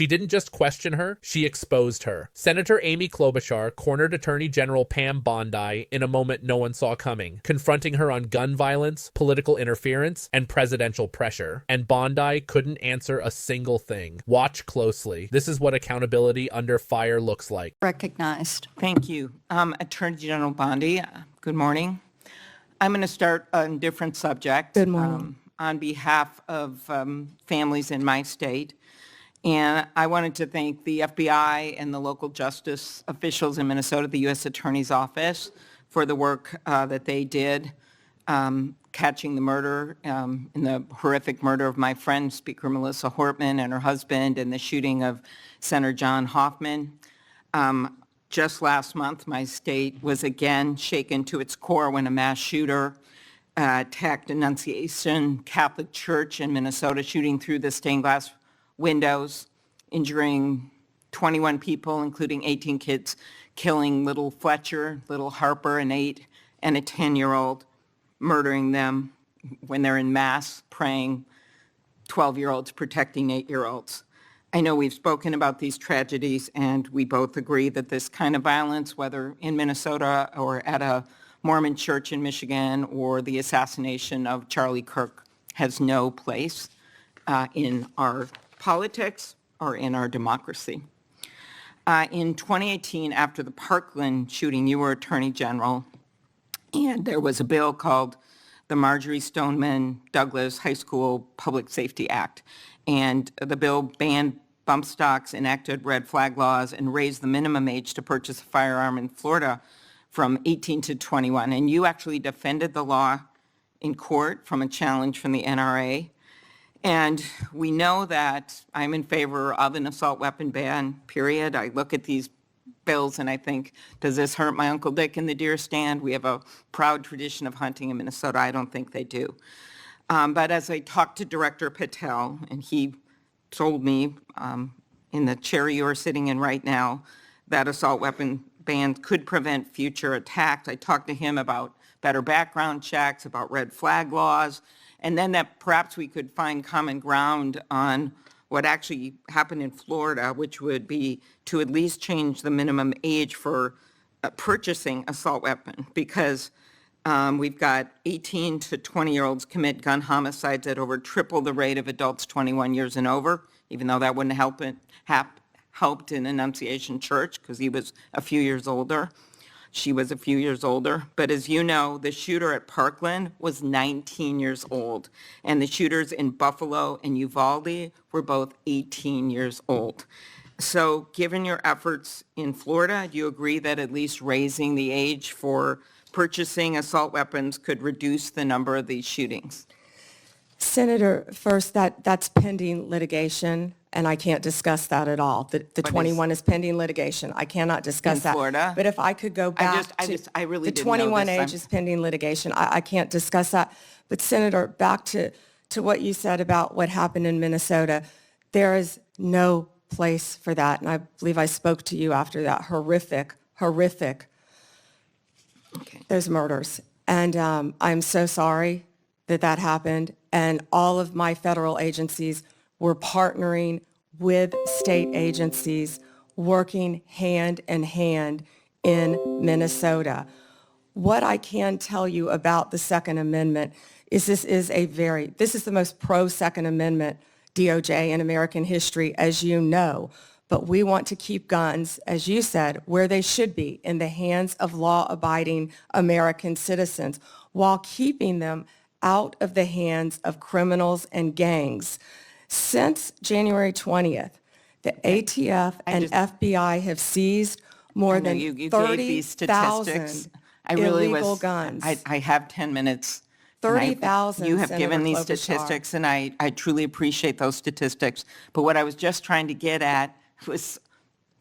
She didn't just question her, she exposed her. Senator Amy Klobuchar cornered Attorney General Pam Bondi in a moment no one saw coming, confronting her on gun violence, political interference, and presidential pressure. And Bondi couldn't answer a single thing. Watch closely. This is what accountability under fire looks like. Recognized. Thank you. Attorney General Bondi, good morning. I'm going to start on a different subject. Good morning. On behalf of families in my state. And I wanted to thank the FBI and the local justice officials in Minnesota, the U.S. Attorney's Office, for the work that they did catching the murder, in the horrific murder of my friend, Speaker Melissa Hortman, and her husband, and the shooting of Senator John Hoffman. Just last month, my state was again shaken to its core when a mass shooter attacked Annunciation Catholic Church in Minnesota, shooting through the stained glass windows, injuring 21 people, including 18 kids, killing little Fletcher, little Harper, an 8 and a 10-year-old, murdering them when they're in mass, praying, 12-year-olds protecting 8-year-olds. I know we've spoken about these tragedies, and we both agree that this kind of violence, whether in Minnesota or at a Mormon church in Michigan or the assassination of Charlie Kirk, has no place in our politics or in our democracy. In 2018, after the Parkland shooting, you were Attorney General, and there was a bill called the Marjorie Stoneman Douglas High School Public Safety Act. And the bill banned bump stocks, enacted red flag laws, and raised the minimum age to purchase a firearm in Florida from 18 to 21. And you actually defended the law in court from a challenge from the NRA. And we know that I'm in favor of an assault weapon ban, period. I look at these bills and I think, does this hurt my Uncle Dick in the deer stand? We have a proud tradition of hunting in Minnesota. I don't think they do. But as I talked to Director Patel, and he told me in the chair you are sitting in right now, that assault weapon ban could prevent future attacks. I talked to him about better background checks, about red flag laws, and then that perhaps we could find common ground on what actually happened in Florida, which would be to at least change the minimum age for purchasing assault weapon, because we've got 18 to 20-year-olds commit gun homicides at over triple the rate of adults 21 years and over, even though that wouldn't helped in Annunciation Church because he was a few years older. She was a few years older. But as you know, the shooter at Parkland was 19 years old, and the shooters in Buffalo and Uvalde were both 18 years old. So given your efforts in Florida, do you agree that at least raising the age for purchasing assault weapons could reduce the number of these shootings? Senator, first, that's pending litigation, and I can't discuss that at all. The 21 is pending litigation. I cannot discuss In that. Florida? But if I could go back I really the didn't know 21 this. age is pending litigation. I can't discuss that. But Senator, back to what you said about what happened in Minnesota, there is no place for that. And I believe I spoke to you after that horrific, those murders. And I'm so sorry that happened. And all of my federal agencies were partnering with state agencies, working hand in hand in Minnesota. What I can tell you about the Second Amendment is this is the most pro-Second Amendment DOJ in American history, as you know. But we want to keep guns, as you said, where they should be, in the hands of law-abiding American citizens, while keeping them out of the hands of criminals and gangs. Since January 20th, the ATF and FBI have seized more than 30,000 illegal guns. I have 10 minutes. 30,000. You have Senator given these Klobuchar. statistics, and I truly appreciate those statistics. But what I was just trying to get at was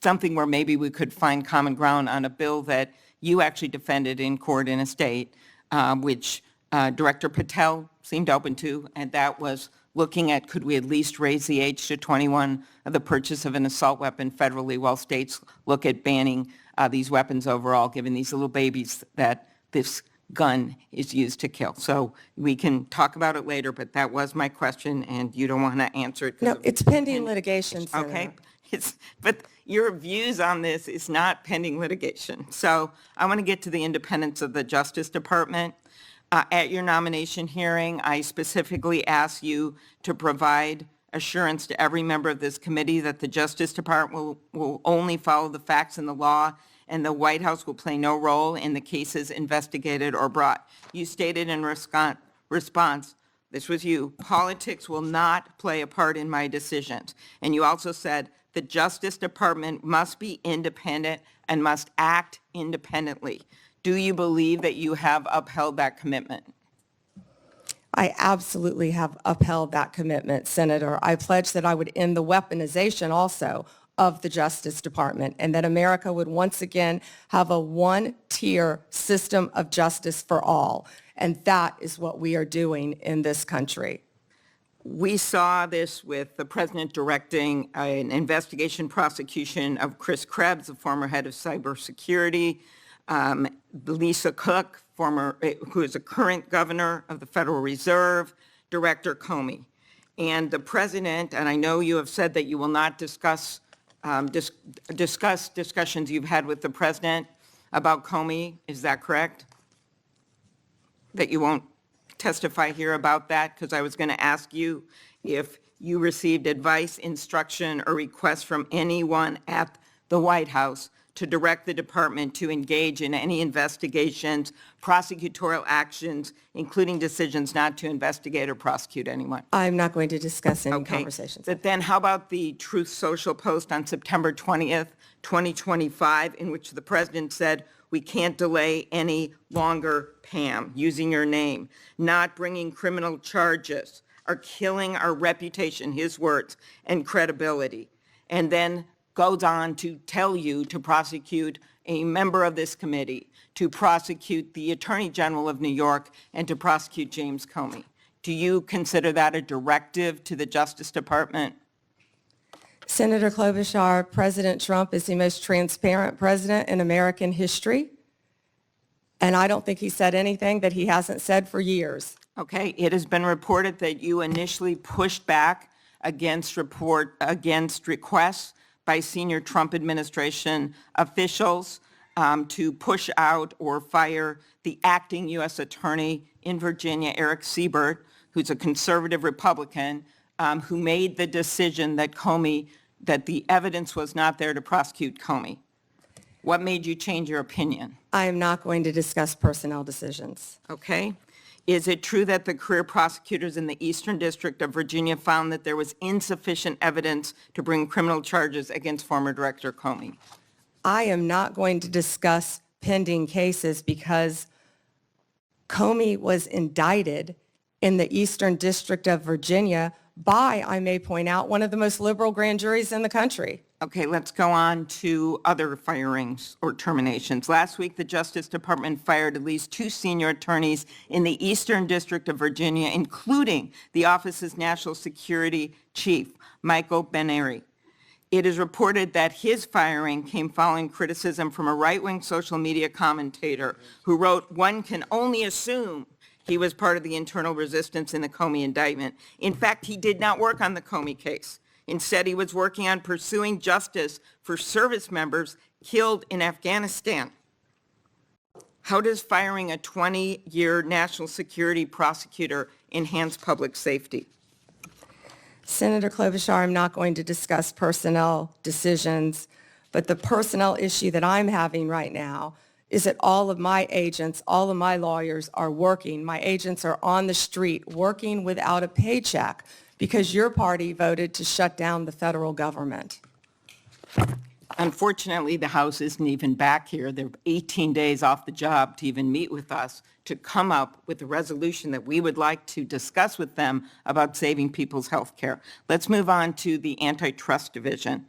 something where maybe we could find common ground on a bill that you actually defended in court in a state, which Director Patel seemed open to, and that was looking at could we at least raise the age to 21 of the purchase of an assault weapon federally while states look at banning these weapons overall, given these little babies that this gun is used to kill. So we can talk about it later, but that was my question, and you don't want to answer it. No, it's pending litigation, Senator. Okay, but your views on this is not pending litigation. So I want to get to the independence of the Justice Department. At your nomination hearing, I specifically asked you to provide assurance to every member of this committee that the Justice Department will only follow the facts and the law, and the White House will play no role in the cases investigated or brought. You stated in response, this was you, politics will not play a part in my decisions. And you also said the Justice Department must be independent and must act independently. Do you believe that you have upheld that commitment? I absolutely have upheld that commitment, Senator. I pledged that I would end the weaponization also of the Justice Department, and that America would once again have a one-tier system of justice for all. And that is what we are doing in this country. We saw this with the president directing an investigation prosecution of Chris Krebs, the former head of cybersecurity, Lisa Cook, who is a current governor of the Federal Reserve, Director Comey. And the president, and I know you have said that you will not discuss discussions you've had with the president about Comey. Is that correct? That you won't testify here about that? Because I was going to ask you if you received advice, instruction, or request from anyone at the White House to direct the department to engage in any investigations, prosecutorial actions, including decisions not to investigate or prosecute anyone. I'm not going to discuss any conversations. But then how about the Truth Social post on September 20th, 2025, in which the president said, we can't delay any longer, Pam, using your name, not bringing criminal charges, are killing our reputation, his words, and credibility. And then goes on to tell you to prosecute a member of this committee, to prosecute the Attorney General of New York, and to prosecute James Comey. Do you consider that a directive to the Justice Department? Senator Klobuchar, President Trump is the most transparent president in American history, and I don't think he said anything that he hasn't said for years. Okay, it has been reported that you initially pushed back against requests by senior Trump administration officials to push out or fire the acting U.S. Attorney in Virginia, Eric Siebert, who's a conservative Republican, who made the decision that the evidence was not there to prosecute Comey. What made you change your opinion? I am not going to discuss personnel decisions. Okay. Is it true that the career prosecutors in the Eastern District of Virginia found that there was insufficient evidence to bring criminal charges against former Director Comey? I am not going to discuss pending cases because Comey was indicted in the Eastern District of Virginia by, I may point out, one of the most liberal grand juries in the country. Okay, let's go on to other firings or terminations. Last week, the Justice Department fired at least 2 senior attorneys in the Eastern District of Virginia, including the office's national security chief, Michael Benary. It is reported that his firing came following criticism from a right-wing social media commentator who wrote, "One can only assume he was part of the internal resistance in the Comey indictment." In fact, he did not work on the Comey case. Instead, he was working on pursuing justice for service members killed in Afghanistan. How does firing a 20-year national security prosecutor enhance public safety? Senator Klobuchar, I'm not going to discuss personnel decisions, but the personnel issue that I'm having right now is that all of my agents, all of my lawyers are working. My agents are on the street working without a paycheck because your party voted to shut down the federal government. Unfortunately, the House isn't even back here. They're 18 days off the job to even meet with us to come up with a resolution that we would like to discuss with them about saving people's health care. Let's move on to the Antitrust Division.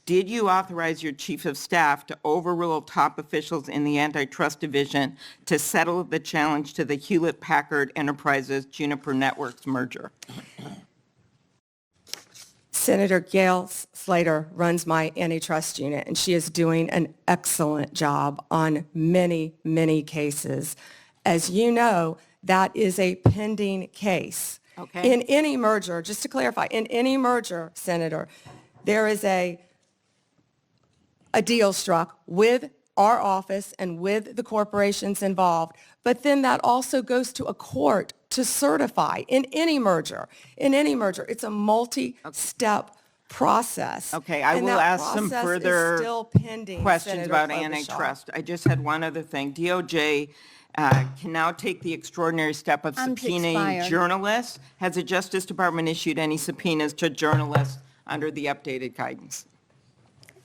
Did you authorize your chief of staff to overrule top officials in the Antitrust Division to settle the challenge to the Hewlett-Packard Enterprises Juniper Networks merger? Senator Gail Slater runs my antitrust unit, and she is doing an excellent job on many, many cases. As you know, that is a pending case. Okay. In any merger, just to clarify, in any merger, Senator, there is a deal struck with our office and with the corporations involved, but then that also goes to a court to certify in any merger. In any merger, it's a multi-step process. Okay, I and will that ask some process further is still pending, questions Senator about Klobuchar. antitrust. I just had one other thing. DOJ can now take the extraordinary step of Time's subpoenaing expired. journalists. Has the Justice Department issued any subpoenas to journalists under the updated guidance?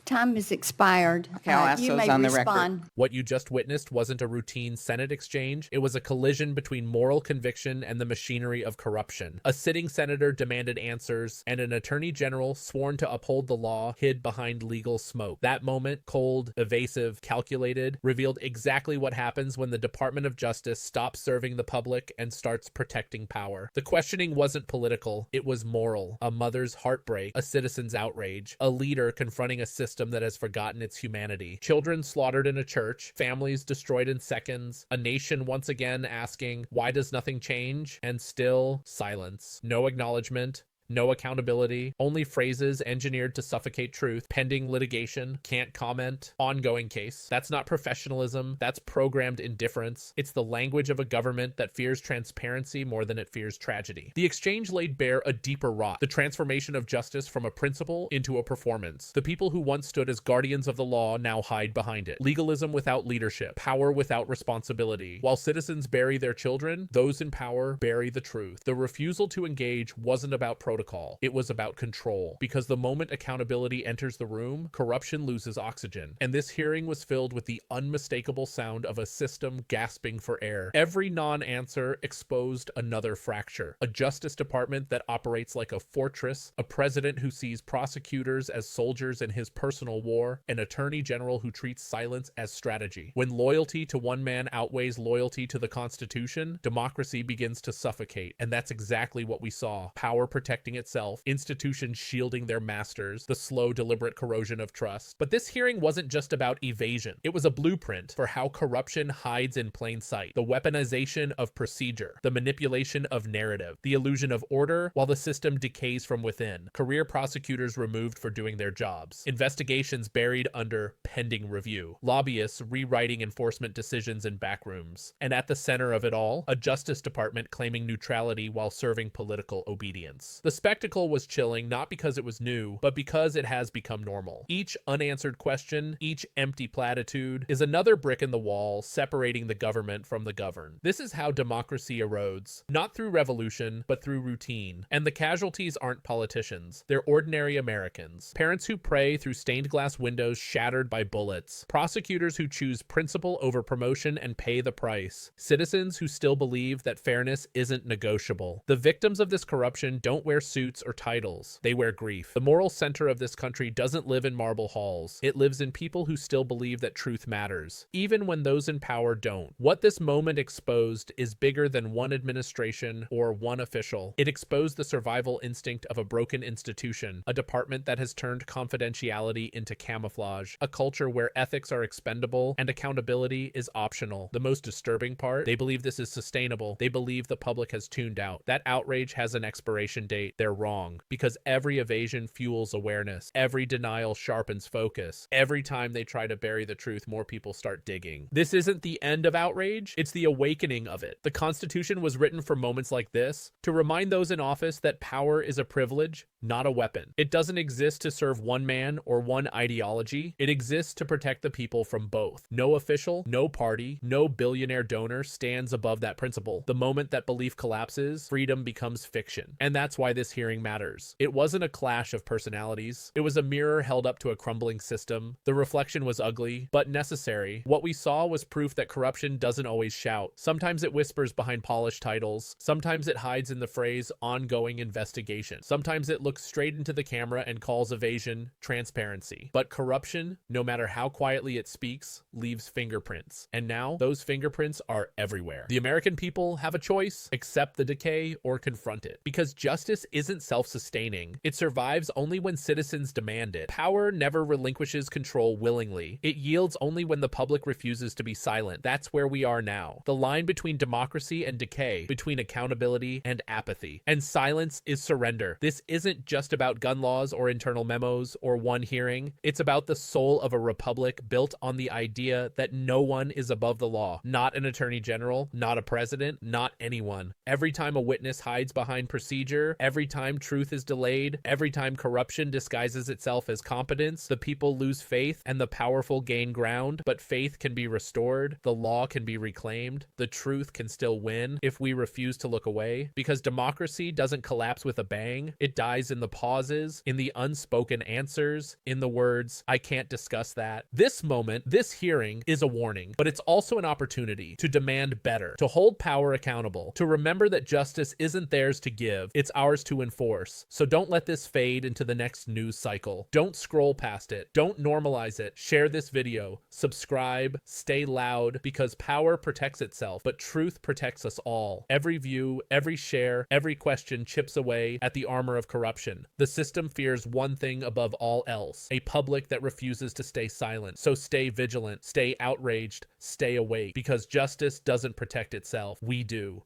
Time has expired. Okay, I'll ask You those may on the record. respond. What you just witnessed wasn't a routine Senate exchange. It was a collision between moral conviction and the machinery of corruption. A sitting senator demanded answers, and an attorney general sworn to uphold the law hid behind legal smoke. That moment, cold, evasive, calculated, revealed exactly what happens when the Department of Justice stops serving the public and starts protecting power. The questioning wasn't political. It was moral. A mother's heartbreak, a citizen's outrage, a leader confronting a system that has forgotten its humanity. Children slaughtered in a church, families destroyed in seconds, a nation once again asking, why does nothing change? And still silence. No acknowledgement. No accountability, only phrases engineered to suffocate truth, pending litigation, can't comment, ongoing case. That's not professionalism, that's programmed indifference. It's the language of a government that fears transparency more than it fears tragedy. The exchange laid bare a deeper rot, the transformation of justice from a principle into a performance. The people who once stood as guardians of the law now hide behind it. Legalism without leadership, power without responsibility. While citizens bury their children, those in power bury the truth. The refusal to engage wasn't about protocol. It was about control, because the moment accountability enters the room, corruption loses oxygen. And this hearing was filled with the unmistakable sound of a system gasping for air. Every non-answer exposed another fracture. A Justice Department that operates like a fortress, a president who sees prosecutors as soldiers in his personal war, an attorney general who treats silence as strategy. When loyalty to one man outweighs loyalty to the Constitution, democracy begins to suffocate. And that's exactly what we saw. Power protecting itself, institutions shielding their masters, the slow, deliberate corrosion of trust. But this hearing wasn't just about evasion. It was a blueprint for how corruption hides in plain sight. The weaponization of procedure, the manipulation of narrative, the illusion of order while the system decays from within. Career prosecutors removed for doing their jobs. Investigations buried under pending review. Lobbyists rewriting enforcement decisions in backrooms. And at the center of it all, a Justice Department claiming neutrality while serving political obedience. The spectacle was chilling not because it was new, but because it has become normal. Each unanswered question, each empty platitude, is another brick in the wall separating the government from the governed. This is how democracy erodes, not through revolution, but through routine. And the casualties aren't politicians, they're ordinary Americans. Parents who pray through stained glass windows shattered by bullets. Prosecutors who choose principle over promotion and pay the price. Citizens who still believe that fairness isn't negotiable. The victims of this corruption don't wear suits or titles. They wear grief. The moral center of this country doesn't live in marble halls. It lives in people who still believe that truth matters, even when those in power don't. What this moment exposed is bigger than one administration or one official. It exposed the survival instinct of a broken institution, a department that has turned confidentiality into camouflage, a culture where ethics are expendable and accountability is optional. The most disturbing part, they believe this is sustainable. They believe the public has tuned out. That outrage has an expiration date. They're wrong, because every evasion fuels awareness. Every denial sharpens focus. Every time they try to bury the truth, more people start digging. This isn't the end of outrage, it's the awakening of it. The Constitution was written for moments like this, to remind those in office that power is a privilege, not a weapon. It doesn't exist to serve one man or one ideology. It exists to protect the people from both. No official, no party, no billionaire donor stands above that principle. The moment that belief collapses, freedom becomes fiction. And that's why this hearing matters. It wasn't a clash of personalities. It was a mirror held up to a crumbling system. The reflection was ugly, but necessary. What we saw was proof that corruption doesn't always shout. Sometimes it whispers behind polished titles. Sometimes it hides in the phrase ongoing investigation. Sometimes it looks straight into the camera and calls evasion transparency. But corruption, no matter how quietly it speaks, leaves fingerprints. And now those fingerprints are everywhere. The American people have a choice: accept the decay or confront it. Because justice isn't self-sustaining. It survives only when citizens demand it. Power never relinquishes control willingly. It yields only when the public refuses to be silent. That's where we are now. The line between democracy and decay, between accountability and apathy. And silence is surrender. This isn't just about gun laws or internal memos or one hearing. It's about the soul of a republic built on the idea that no one is above the law. Not an attorney general, not a president, not anyone. Every time a witness hides behind procedure, every time truth is delayed, every time corruption disguises itself as competence, the people lose faith and the powerful gain ground, but faith can be restored, the law can be reclaimed, the truth can still win if we refuse to look away, because democracy doesn't collapse with a bang. It dies in the pauses, in the unspoken answers, in the words, "I can't discuss that." This moment, this hearing, is a warning, but it's also an opportunity to demand better, to hold power accountable, to remember that justice isn't theirs to give, it's ours to enforce. So don't let this fade into the next news cycle. Don't scroll past it. Don't normalize it. Share this video. Subscribe. Stay loud, because power protects itself, but truth protects us all. Every view, every share, every question chips away at the armor of corruption. The system fears one thing above all else: a public that refuses to stay silent. So stay vigilant, stay outraged, stay awake, because justice doesn't protect itself. We do.